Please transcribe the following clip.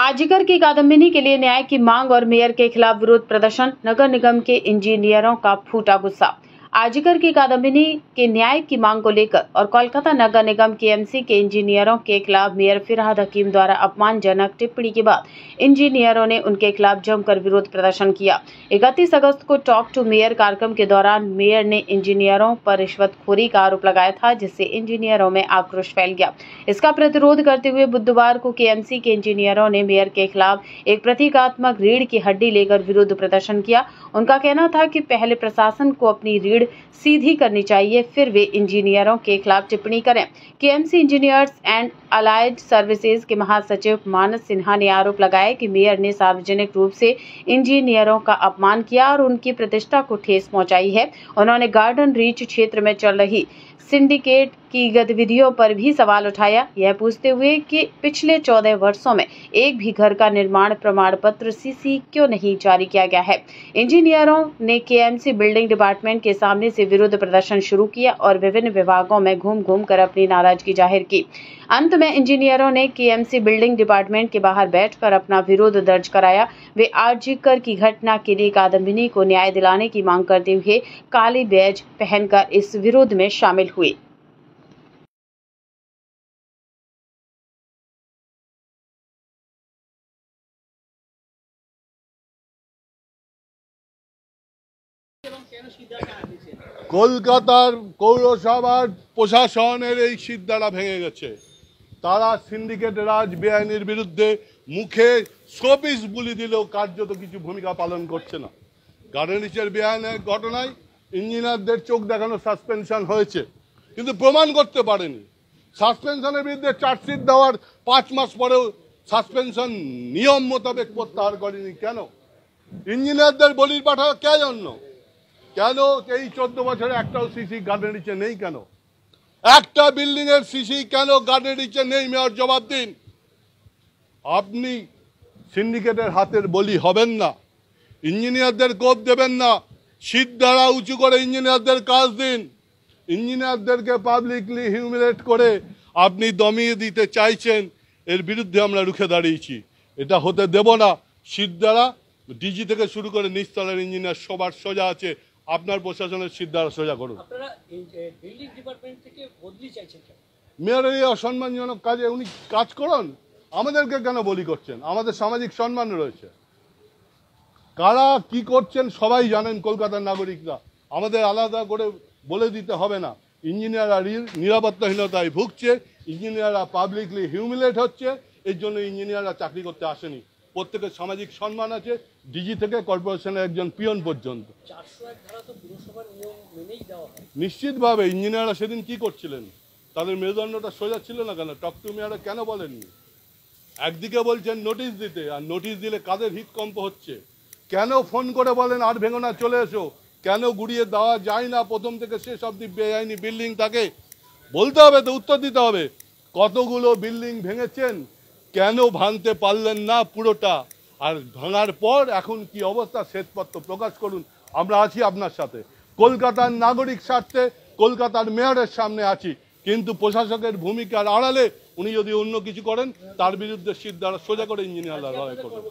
आजकर की कादम्बिनी के लिए न्याय की मांग और मेयर के खिलाफ विरोध प्रदर्शन। नगर निगम के इंजीनियरों का फूटा गुस्सा। आजकर की कादम्बिनी के न्याय की मांग को लेकर और कोलकाता नगर निगम केएमसी के इंजीनियरों के खिलाफ मेयर फिरहाद हकीम द्वारा अपमानजनक टिप्पणी के बाद इंजीनियरों ने उनके खिलाफ जमकर विरोध प्रदर्शन किया। 31 अगस्त को टॉक टू मेयर कार्यक्रम के दौरान मेयर ने इंजीनियरों पर रिश्वतखोरी का आरोप लगाया था, जिससे इंजीनियरों में आक्रोश फैल गया। इसका प्रतिरोध करते हुए बुधवार को केएमसी के इंजीनियरों ने मेयर के खिलाफ एक प्रतीकात्मक रीढ़ की हड्डी लेकर विरोध प्रदर्शन किया। उनका कहना था कि पहले प्रशासन को अपनी रीढ़ सीधी करनी चाहिए, फिर वे इंजीनियरों के खिलाफ टिप्पणी करें। KMC engineers and allied services के महासचिव मानस सिन्हा ने आरोप लगाया कि मेयर ने सार्वजनिक रूप से इंजीनियरों का अपमान किया और उनकी प्रतिष्ठा को ठेस पहुंचाई है। उन्होंने गार्डन रीच क्षेत्र में चल रही सिंडिकेट की गतिविधियों पर भी सवाल उठाया, यह पूछते हुए कि पिछले 14 वर्षों में एक भी घर का निर्माण प्रमाण पत्र सीसी क्यों नहीं जारी किया गया है। इंजीनियरों ने केएमसी बिल्डिंग डिपार्टमेंट के सामने से विरोध प्रदर्शन शुरू किया और विभिन्न विभागों में घूम कर अपनी नाराजगी जाहिर की। अंत में इंजीनियरों ने केएमसी बिल्डिंग डिपार्टमेंट के बाहर बैठकर अपना विरोध दर्ज कराया। वे आरजीकर की घटना के लिए कादम्बिनी को न्याय दिलाने की मांग करते हुए काली बैज पहनकर इस विरोध में शामिल हुए। কলকাতার পৌরসভার প্রশাসনের এই সিদ্ধারা ভেঙে গেছে। তারা সিন্ডিকেট রাজ বেআইনের বিরুদ্ধে মুখে শোপিস বুলি দিলেও কার্যত কিছু ভূমিকা পালন করছে না। গার্ডেনিচের বেআইনের ঘটনায় ইঞ্জিনিয়ারদের চোখ দেখানো সাসপেনশন হয়েছে, কিন্তু প্রমাণ করতে পারেনি। সাসপেনশনের বিরুদ্ধে চার্জশিট দেওয়ার 5 মাস পরেও সাসপেনশন নিয়ম মোতাবেক প্রত্যাহার করেনি কেন? ইঞ্জিনিয়ারদের বলির পাঠা কে জন্য? কেন এই 14 বছরে একটাও সিসি গার্ডেনিচে নেই কেন? একটা বিল্ডিং এর সিসি কেন গার্ডেনিচে নেই? মেয়র জবাব দিন। আপনি সিন্ডিকেটের হাতের বলি হবেন না, ইঞ্জিনিয়ারদের কোপ দেবেন না, শীত দ্বারা উঁচু করে ইঞ্জিনিয়ারদের কাজ দিন। ইঞ্জিনিয়ারদেরকে পাবলিকলি হিউমিলেট করে আপনি দমিয়ে দিতে চাইছেন, এর বিরুদ্ধে আমরা রুখে দাঁড়িয়েছি। এটা হতে দেব না। শীত দ্বারা ডিজি থেকে শুরু করে নিচতলার ইঞ্জিনিয়ার সবার সোজা আছে, আপনার প্রশাসনের সিদ্ধারা সোজা করুন। মেয়রের এই অসম্মানজনক কাজে উনি কাজ করুন, আমাদেরকে কেন বলি করছেন? আমাদের সামাজিক সম্মান রয়েছে। কারা কি করছেন সবাই জানেন কলকাতার নাগরিকরা, আমাদের আলাদা করে বলে দিতে হবে না। ইঞ্জিনিয়াররা নিরাপত্তাহীনতায় ভুগছে, ইঞ্জিনিয়াররা পাবলিকলি হিউমিলেট হচ্ছে। এর জন্য ইঞ্জিনিয়াররা চাকরি করতে আসেনি। প্রত্যেকের সামাজিক সম্মান আছে, ডিজি থেকে কর্পোরেশনের একজন পিয়ন পর্যন্ত। নিশ্চিতভাবে ইঞ্জিনিয়াররা সেদিন কি করছিলেন? তাদের মেরুদণ্ডটা সোজা ছিল না কেন? টক টু মেয়ররা কেন বলেননি? একদিকে বলছেন নোটিশ দিতে, আর নোটিশ দিলে কাদের হৃদকম্প হচ্ছে? কেন ফোন করে বলেন আর ভেঙো না, চলে এসো? কেন গুড়িয়ে দেওয়া যায় না প্রথম থেকে শেষ অব্দি বেআইনি বিল্ডিং থাকে? বলতে হবে তো, উত্তর দিতে হবে। কতগুলো বিল্ডিং ভেঙেছেন, কেন ভাঙতে পারলেন না পুরোটা? আর ভাঙার পর এখন কি অবস্থা শ্বেতপত্র প্রকাশ করুন। আমরা আছি আপনার সাথে, কলকাতার নাগরিক স্বার্থে কলকাতার মেয়রের সামনে আছি। কিন্তু প্রশাসকের ভূমিকার আড়ালে উনি যদি অন্য কিছু করেন, তার বিরুদ্ধে সিদ্ধারা সোজা করে ইঞ্জিনিয়াররা লড়াই করবেন।